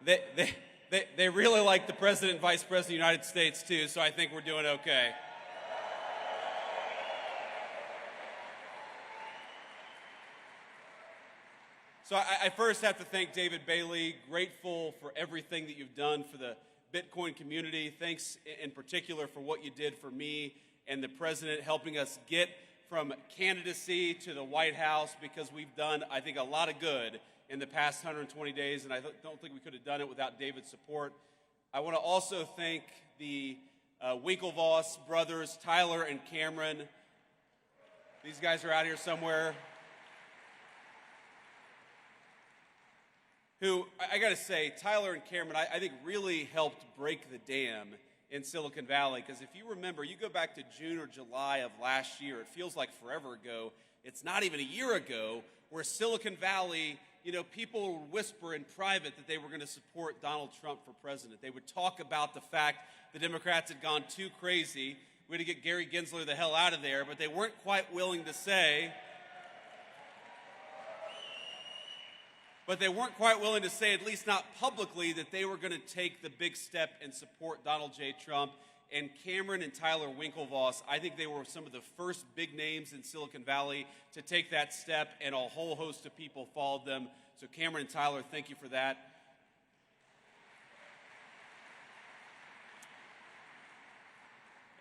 They really like the President and Vice President of the United States, too, so I think we're doing okay. So I first have to thank David Bailey, grateful for everything that you've done for the Bitcoin community. Thanks in particular for what you did for me and the President, helping us get from candidacy to the White House, because we've done, I think, a lot of good in the past 120 days, and I don't think we could have done it without David's support. I want to also thank the Winklevoss brothers, Tyler and Cameron. These guys are out here somewhere. Who, I got to say, Tyler and Cameron, I think really helped break the dam in Silicon Valley, because if you remember, you go back to June or July of last year, it feels like forever ago. It's not even a year ago, where Silicon Valley, people would whisper in private that they were going to support Donald Trump for president. They would talk about the fact the Democrats had gone too crazy. We had to get Gary Gensler the hell out of there, but they weren't quite willing to say, at least not publicly, that they were going to take the big step and support Donald J. Trump. And Cameron and Tyler Winklevoss, I think they were some of the first big names in Silicon Valley to take that step, and a whole host of people followed them. So Cameron and Tyler, thank you for that.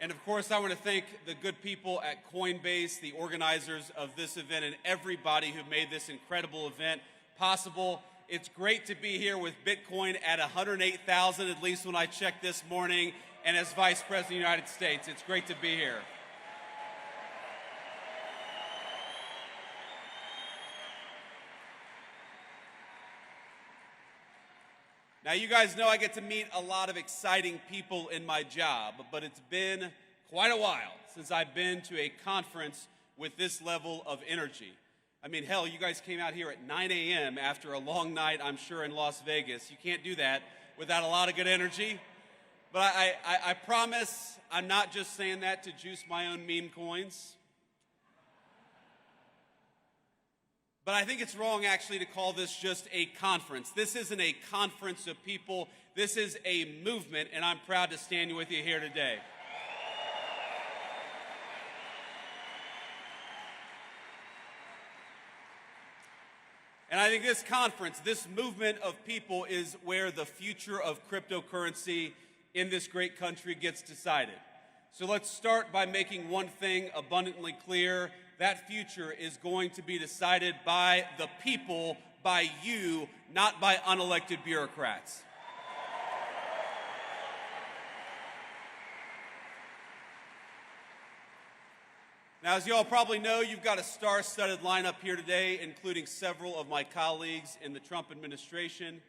And of course, I want to thank the good people at Coinbase, the organizers of this event, and everybody who made this incredible event possible. It's great to be here with Bitcoin at 108,000, at least when I checked this morning, and as Vice President of the United States. It's great to be here. Now, you guys know I get to meet a lot of exciting people in my job, but it's been quite a while since I've been to a conference with this level of energy. I mean, hell, you guys came out here at 9 a.m. after a long night, I'm sure, in Las Vegas. You can't do that without a lot of good energy. But I promise I'm not just saying that to juice my own meme coins. But I think it's wrong, actually, to call this just a conference. This isn't a conference of people. This is a movement, and I'm proud to stand with you here today. And I think this conference, this movement of people, is where the future of cryptocurrency in this great country gets decided. So let's start by making one thing abundantly clear. That future is going to be decided by the people, by you, not by unelected bureaucrats. Now, as you all probably know, you've got a star-studded lineup here today, including several of my colleagues in the Trump administration.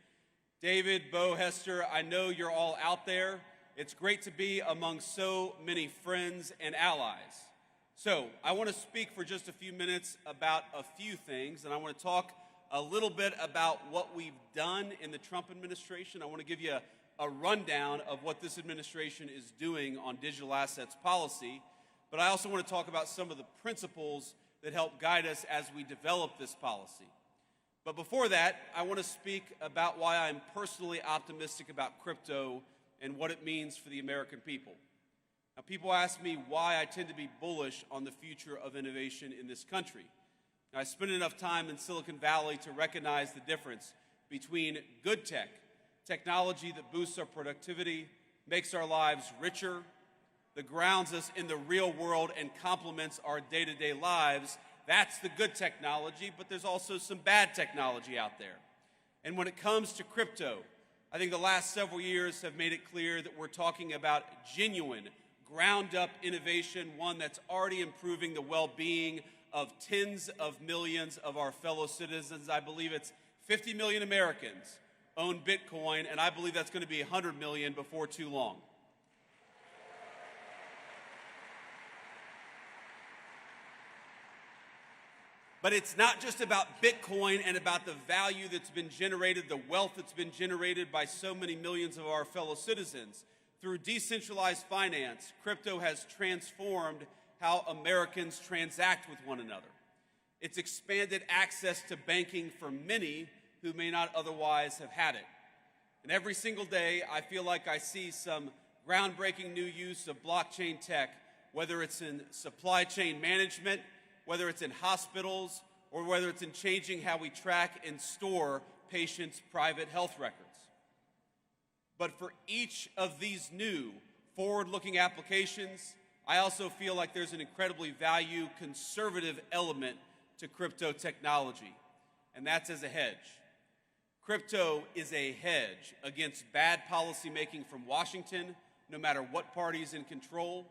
David, Bo, Hester, I know you're all out there. It's great to be among so many friends and allies. So, I want to speak for just a few minutes about a few things, and I want to talk a little bit about what we've done in the Trump administration. I want to give you a rundown of what this administration is doing on digital assets policy. But I also want to talk about some of the principles that help guide us as we develop this policy. But before that, I want to speak about why I'm personally optimistic about crypto and what it means for the American people. Now, people ask me why I tend to be bullish on the future of innovation in this country. Now, I spent enough time in Silicon Valley to recognize the difference between good tech, technology that boosts our productivity, makes our lives richer, that grounds us in the real world and complements our day-to-day lives. That's the good technology, but there's also some bad technology out there. And when it comes to crypto, I think the last several years have made it clear that we're talking about genuine, ground-up innovation, one that's already improving the well-being of tens of millions of our fellow citizens. I believe it's 50 million Americans own Bitcoin, and I believe that's going to be 100 million before too long. But it's not just about Bitcoin and about the value that's been generated, the wealth that's been generated by so many millions of our fellow citizens. Through decentralized finance, crypto has transformed how Americans transact with one another. It's expanded access to banking for many who may not otherwise have had it. And every single day, I feel like I see some groundbreaking new use of blockchain tech, whether it's in supply chain management, whether it's in hospitals, or whether it's in changing how we track and store patients' private health records. But for each of these new forward-looking applications, I also feel like there's an incredibly conservative element to crypto technology, and that's as a hedge. Crypto is a hedge against bad policymaking from Washington, no matter what party is in control.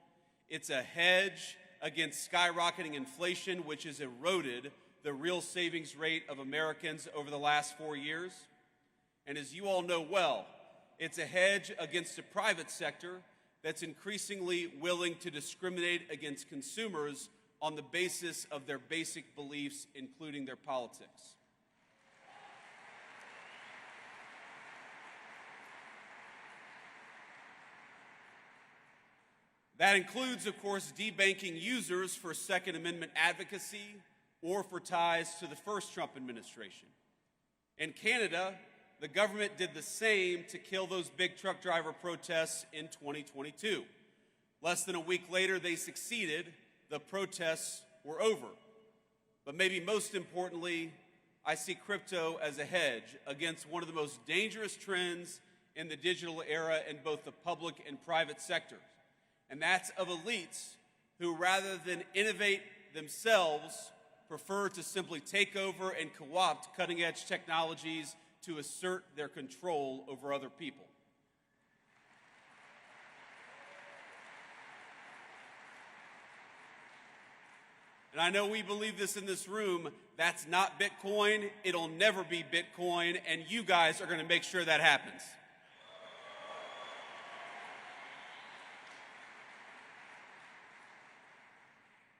It's a hedge against skyrocketing inflation, which has eroded the real savings rate of Americans over the last 4 years. And as you all know well, it's a hedge against a private sector that's increasingly willing to discriminate against consumers on the basis of their basic beliefs, including their politics. That includes, of course, debanking users for Second Amendment advocacy or for ties to the first Trump administration. In Canada, the government did the same to kill those big truck driver protests in 2022. Less than a week later, they succeeded. The protests were over. But maybe most importantly, I see crypto as a hedge against one of the most dangerous trends in the digital era in both the public and private sectors. And that's of elites who, rather than innovate themselves, prefer to simply take over and co-opt cutting-edge technologies to assert their control over other people. And I know we believe this in this room. That's not Bitcoin. It'll never be Bitcoin, and you guys are going to make sure that happens.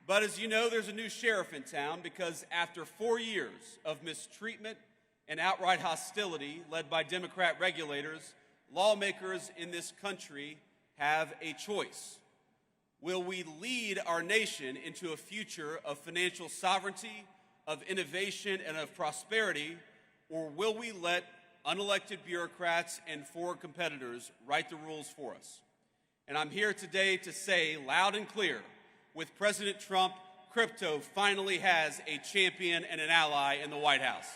But as you know, there's a new sheriff in town because after 4 years of mistreatment and outright hostility led by Democrat regulators, lawmakers in this country have a choice. Will we lead our nation into a future of financial sovereignty, of innovation, and of prosperity, or will we let unelected bureaucrats and foreign competitors write the rules for us? And I'm here today to say loud and clear, with President Trump, crypto finally has a champion and an ally in the White House.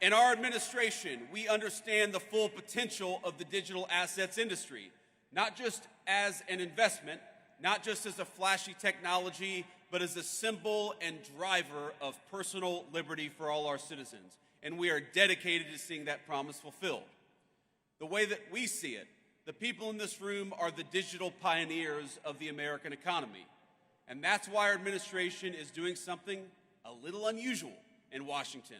In our administration, we understand the full potential of the digital assets industry, not just as an investment, not just as a flashy technology, but as a symbol and driver of personal liberty for all our citizens. And we are dedicated to seeing that promise fulfilled. The way that we see it, the people in this room are the digital pioneers of the American economy. And that's why our administration is doing something a little unusual in Washington.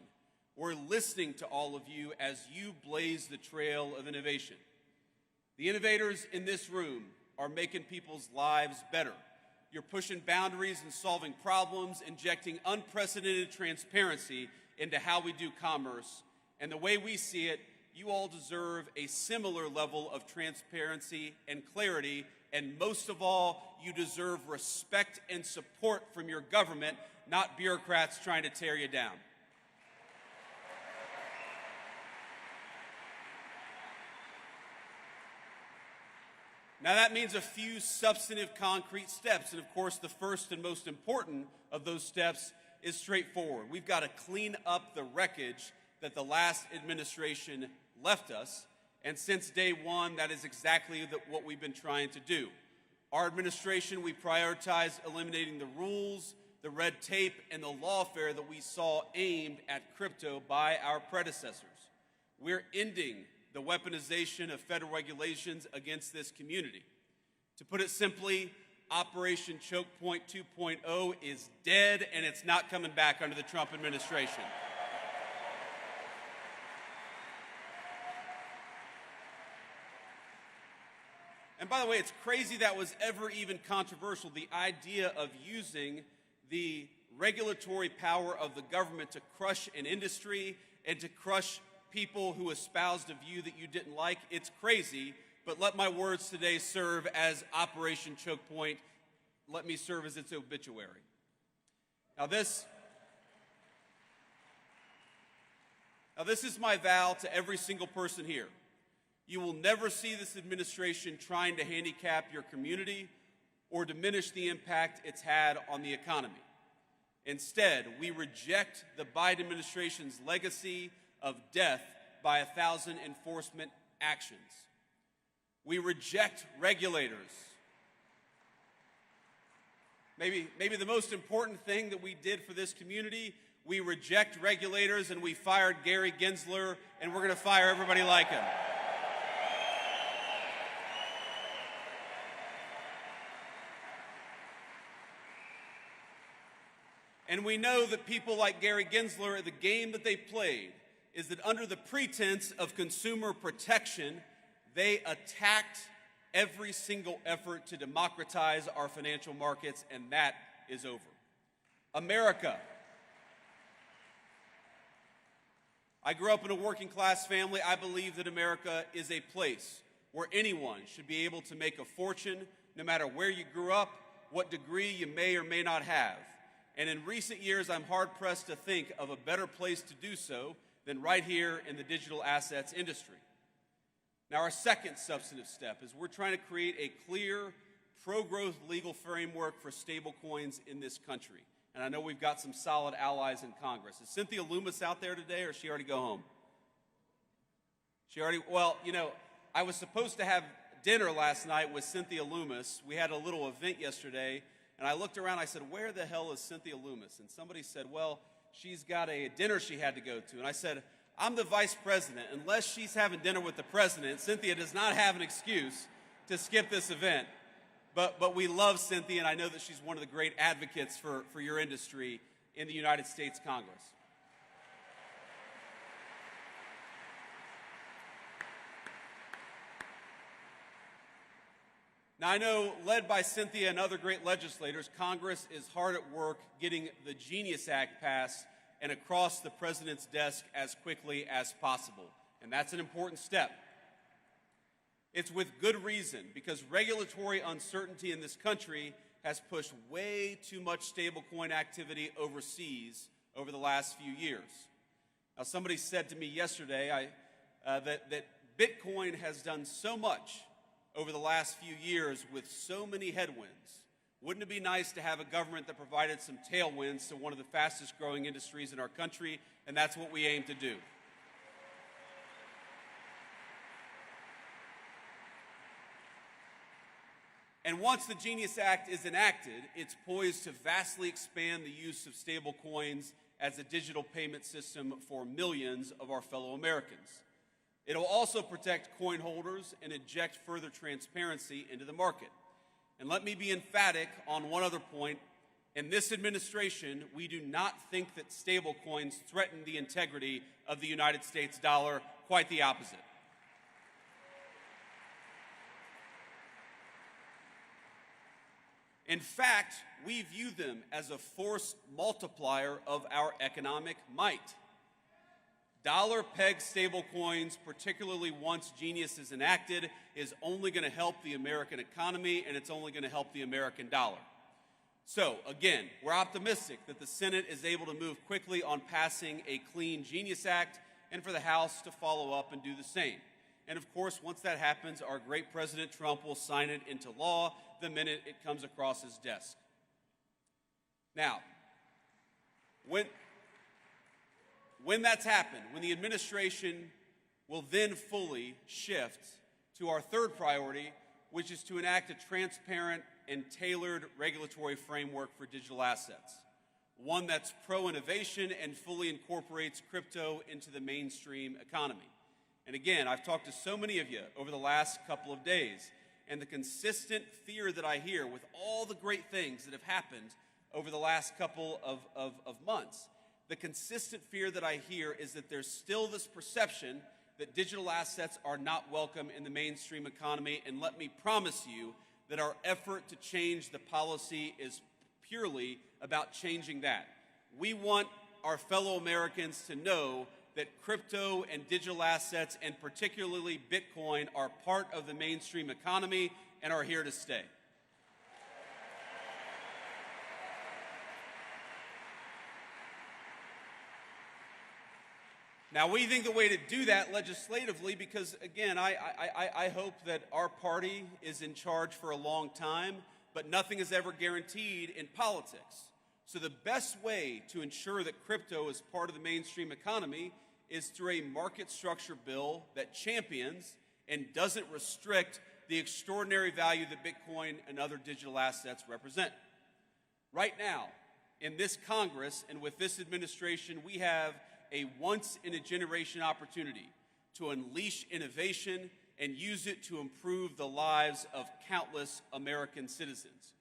We're listening to all of you as you blaze the trail of innovation. The innovators in this room are making people's lives better. You're pushing boundaries and solving problems, injecting unprecedented transparency into how we do commerce. And the way we see it, you all deserve a similar level of transparency and clarity. And most of all, you deserve respect and support from your government, not bureaucrats trying to tear you down. Now that means a few substantive concrete steps, and of course the first and most important of those steps is straightforward. We've got to clean up the wreckage that the last administration left us, and since day one, that is exactly what we've been trying to do. Our administration, we prioritize eliminating the rules, the red tape, and the lawfare that we saw aimed at crypto by our predecessors. We're ending the weaponization of federal regulations against this community. To put it simply, Operation Choke Point 2.0 is dead, and it's not coming back under the Trump administration. And by the way, it's crazy that was ever even controversial, the idea of using the regulatory power of the government to crush an industry and to crush people who espoused a view that you didn't like. It's crazy, but let my words today serve as Operation Choke Point let me serve as its obituary. Now this is my vow to every single person here. You will never see this administration trying to handicap your community or diminish the impact it's had on the economy. Instead, we reject the Biden administration's legacy of death by 1,000 enforcement actions. We reject regulators. Maybe the most important thing that we did for this community, we reject regulators and we fired Gary Gensler, and we're going to fire everybody like him. And we know that people like Gary Gensler, the game that they played is that under the pretense of consumer protection, they attacked every single effort to democratize our financial markets, and that is over. America. I grew up in a working class family. I believe that America is a place where anyone should be able to make a fortune, no matter where you grew up, what degree you may or may not have. And in recent years, I'm hard-pressed to think of a better place to do so than right here in the digital assets industry. Now, our second substantive step is we're trying to create a clear, pro-growth legal framework for stablecoins in this country. And I know we've got some solid allies in Congress. Is Cynthia Loomis out there today, or did she already go home? Well, you know, I was supposed to have dinner last night with Cynthia Loomis. We had a little event yesterday. And I looked around, I said, where the hell is Cynthia Loomis? And somebody said, well, she's got a dinner she had to go to. And I said, I'm the vice president. Unless she's having dinner with the president, Cynthia does not have an excuse to skip this event. But we love Cynthia, and I know that she's one of the great advocates for your industry in the United States Congress. Now, I know, led by Cynthia and other great legislators, Congress is hard at work getting the Genius Act passed and across the president's desk as quickly as possible. And that's an important step. It's with good reason, because regulatory uncertainty in this country has pushed way too much stablecoin activity overseas over the last few years. Now, somebody said to me yesterday that Bitcoin has done so much over the last few years with so many headwinds. Wouldn't it be nice to have a government that provided some tailwinds to one of the fastest growing industries in our country? And that's what we aim to do. And once the Genius Act is enacted, it's poised to vastly expand the use of stablecoins as a digital payment system for millions of our fellow Americans. It'll also protect coin holders and inject further transparency into the market. And let me be emphatic on one other point. In this administration, we do not think that stablecoins threaten the integrity of the United States dollar. Quite the opposite. In fact, we view them as a force multiplier of our economic might. Dollar-pegged stablecoins, particularly once Genius is enacted, is only going to help the American economy, and it's only going to help the American dollar. So, again, we're optimistic that the Senate is able to move quickly on passing a clean Genius Act, and for the House to follow up and do the same. And of course, once that happens, our great President Trump will sign it into law the minute it comes across his desk. Now, when that's happened, when the administration will then fully shift to our third priority, which is to enact a transparent and tailored regulatory framework for digital assets, one that's pro-innovation and fully incorporates crypto into the mainstream economy. And again, I've talked to so many of you over the last couple of days, and the consistent fear that I hear with all the great things that have happened over the last couple of months, the consistent fear that I hear is that there's still this perception that digital assets are not welcome in the mainstream economy. And let me promise you that our effort to change the policy is purely about changing that. We want our fellow Americans to know that crypto and digital assets, and particularly Bitcoin, are part of the mainstream economy and are here to stay. Now, we think the way to do that legislatively, because again, I hope that our party is in charge for a long time, but nothing is ever guaranteed in politics. So the best way to ensure that crypto is part of the mainstream economy is through a market structure bill that champions and doesn't restrict the extraordinary value that Bitcoin and other digital assets represent. Right now, in this Congress and with this administration, we have a once-in-a-generation opportunity to unleash innovation and use it to improve the lives of countless American citizens.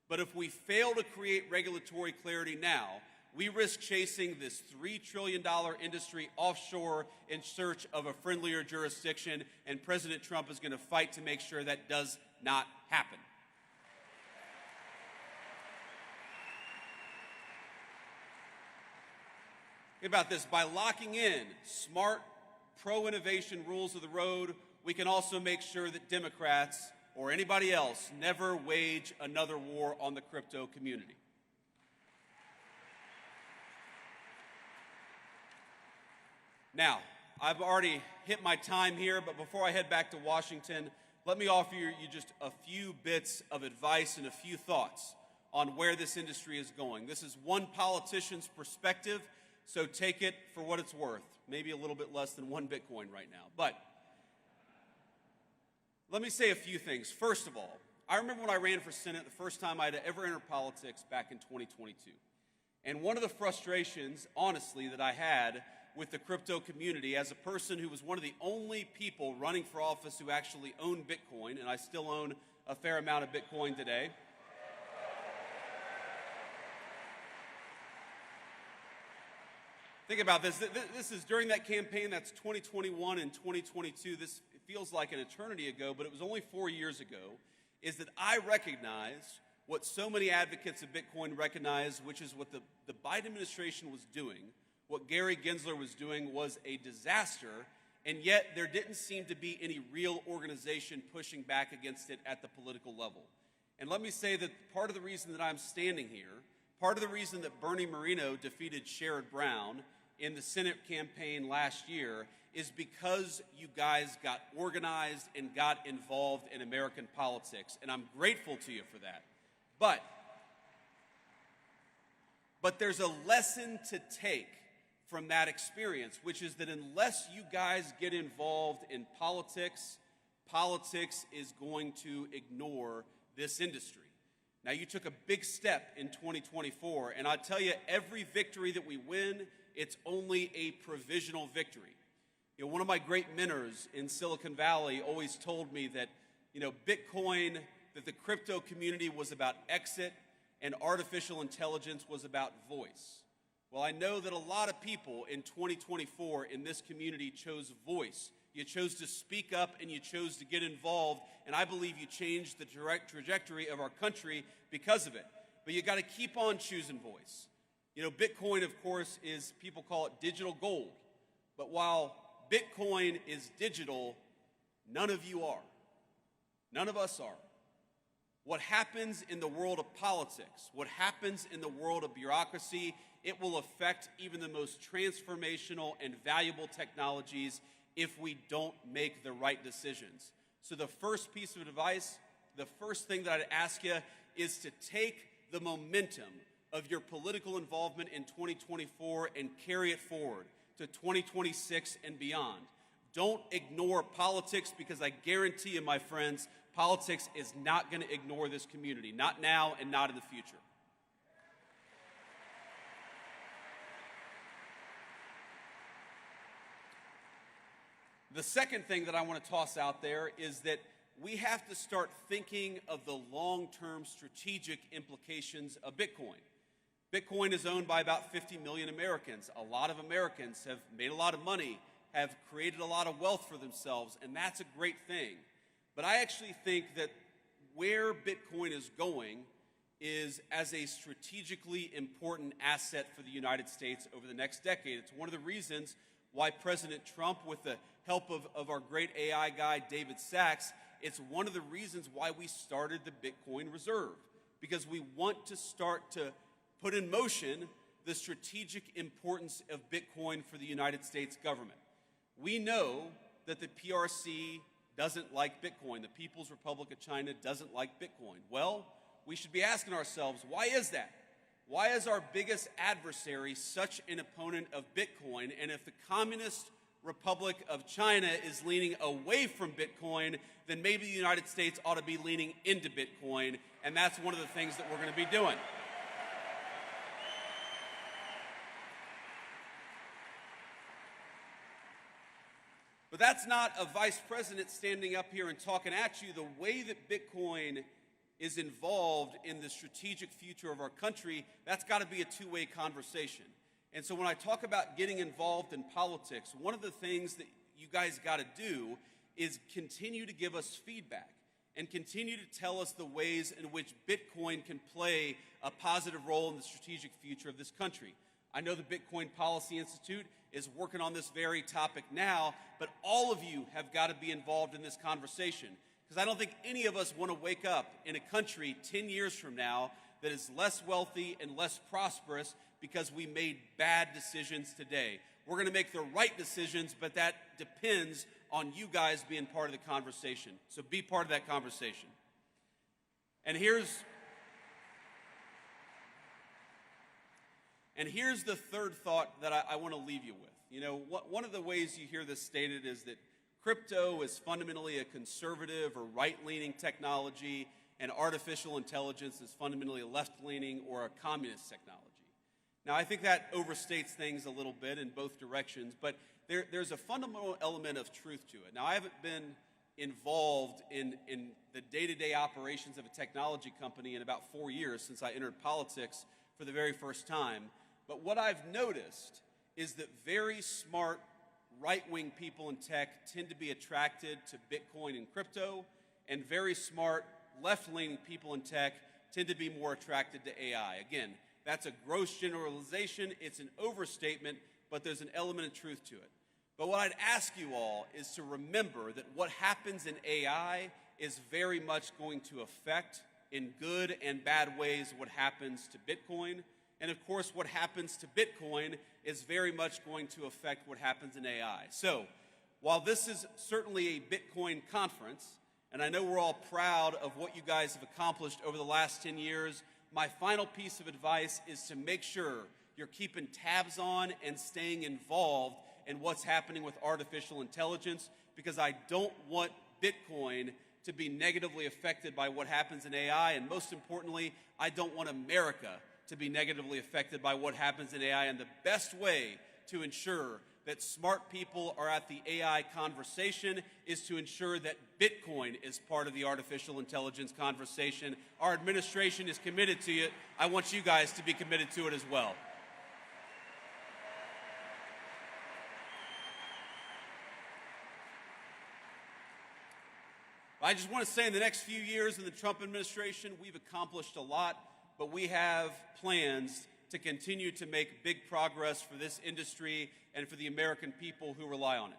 But if we fail to create regulatory clarity now, we risk chasing this $3 trillion industry offshore in search of a friendlier jurisdiction, and President Trump is going to fight to make sure that does not happen. Think about this. By locking in smart, pro-innovation rules of the road, we can also make sure that Democrats or anybody else never wage another war on the crypto community. Now, I've already hit my time here, but before I head back to Washington, let me offer you just a few bits of advice and a few thoughts on where this industry is going. This is one politician's perspective, so take it for what it's worth. Maybe a little bit less than one Bitcoin right now. But let me say a few things. First of all, I remember when I ran for Senate, the first time I'd ever entered politics back in 2022. And one of the frustrations, honestly, that I had with the crypto community as a person who was one of the only people running for office who actually owned Bitcoin, and I still own a fair amount of Bitcoin today. Think about this. This is during that campaign. That's 2021 and 2022. This feels like an eternity ago, but it was only 4 years ago, is that I recognize what so many advocates of Bitcoin recognize, which is what the Biden administration was doing, what Gary Gensler was doing was a disaster, and yet there didn't seem to be any real organization pushing back against it at the political level. And let me say that part of the reason that I'm standing here, part of the reason that Bernie Moreno defeated Sherrod Brown in the Senate campaign last year is because you guys got organized and got involved in American politics, and I'm grateful to you for that. But there's a lesson to take from that experience, which is that unless you guys get involved in politics, politics is going to ignore this industry. Now, you took a big step in 2024, and I'll tell you, every victory that we win, it's only a provisional victory. You know, one of my great mentors in Silicon Valley always told me that, Bitcoin, that the crypto community was about exit and artificial intelligence was about voice. Well, I know that a lot of people in 2024 in this community chose voice. You chose to speak up and you chose to get involved, and I believe you changed the direct trajectory of our country because of it. But you got to keep on choosing voice. Bitcoin, of course, is, people call it digital gold. But while Bitcoin is digital, none of you are. None of us are. What happens in the world of politics, what happens in the world of bureaucracy, it will affect even the most transformational and valuable technologies if we don't make the right decisions. So the first piece of advice, the first thing that I'd ask you is to take the momentum of your political involvement in 2024 and carry it forward to 2026 and beyond. Don't ignore politics, because I guarantee you, my friends, politics is not going to ignore this community, not now and not in the future. The second thing that I want to toss out there is that we have to start thinking of the long-term strategic implications of Bitcoin. Bitcoin is owned by about 50 million Americans. A lot of Americans have made a lot of money, have created a lot of wealth for themselves, and that's a great thing. But I actually think that where Bitcoin is going is as a strategically important asset for the United States over the next decade. It's one of the reasons why President Trump, with the help of our great AI guy, David Sachs, it's one of the reasons why we started the Bitcoin Reserve, because we want to start to put in motion the strategic importance of Bitcoin for the United States government. We know that the PRC doesn't like Bitcoin. The People's Republic of China doesn't like Bitcoin. Well, we should be asking ourselves, why is that? Why is our biggest adversary such an opponent of Bitcoin? And if the Communist Republic of China is leaning away from Bitcoin, then maybe the United States ought to be leaning into Bitcoin, and that's one of the things that we're going to be doing. But that's not a vice president standing up here and talking at you. The way that Bitcoin is involved in the strategic future of our country, that's got to be a two-way conversation. And so when I talk about getting involved in politics, one of the things that you guys got to do is continue to give us feedback and continue to tell us the ways in which Bitcoin can play a positive role in the strategic future of this country. I know the Bitcoin Policy Institute is working on this very topic now, but all of you have got to be involved in this conversation, because I don't think any of us want to wake up in a country 10 years from now that is less wealthy and less prosperous because we made bad decisions today. We're going to make the right decisions, but that depends on you guys being part of the conversation. So be part of that conversation. And here's the third thought that I want to leave you with. You know, one of the ways you hear this stated is that crypto is fundamentally a conservative or right-leaning technology, and artificial intelligence is fundamentally a left-leaning or a communist technology. Now, I think that overstates things a little bit in both directions, but there's a fundamental element of truth to it. Now, I haven't been involved in the day-to-day operations of a technology company in about 4 years since I entered politics for the very first time. But what I've noticed is that very smart right-wing people in tech tend to be attracted to Bitcoin and crypto, and very smart left-leaning people in tech tend to be more attracted to AI. Again, that's a gross generalization, it's an overstatement, but there's an element of truth to it. But what I'd ask you all is to remember that what happens in AI is very much going to affect, in good and bad ways, what happens to Bitcoin. And of course, what happens to Bitcoin is very much going to affect what happens in AI. So, while this is certainly a Bitcoin conference, and I know we're all proud of what you guys have accomplished over the last 10 years, my final piece of advice is to make sure you're keeping tabs on and staying involved in what's happening with artificial intelligence, because I don't want Bitcoin to be negatively affected by what happens in AI, and most importantly, I don't want America to be negatively affected by what happens in AI. And the best way to ensure that smart people are at the AI conversation is to ensure that Bitcoin is part of the artificial intelligence conversation. Our administration is committed to it. I want you guys to be committed to it as well. I just want to say in the next few years in the Trump administration, we've accomplished a lot, but we have plans to continue to make big progress for this industry and for the American people who rely on it.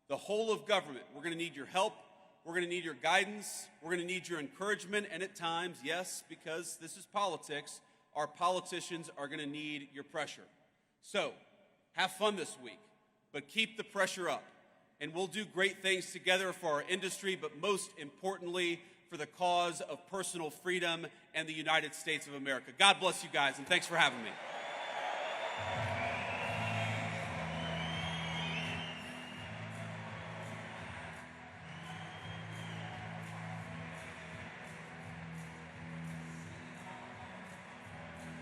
The whole of government, we're going to need your help, we're going to need your guidance, we're going to need your encouragement, and at times, yes, because this is politics, our politicians are going to need your pressure. So, have fun this week, but keep the pressure up, and we'll do great things together for our industry, but most importantly, for the cause of personal freedom and the United States of America. God bless you guys, and thanks for having me.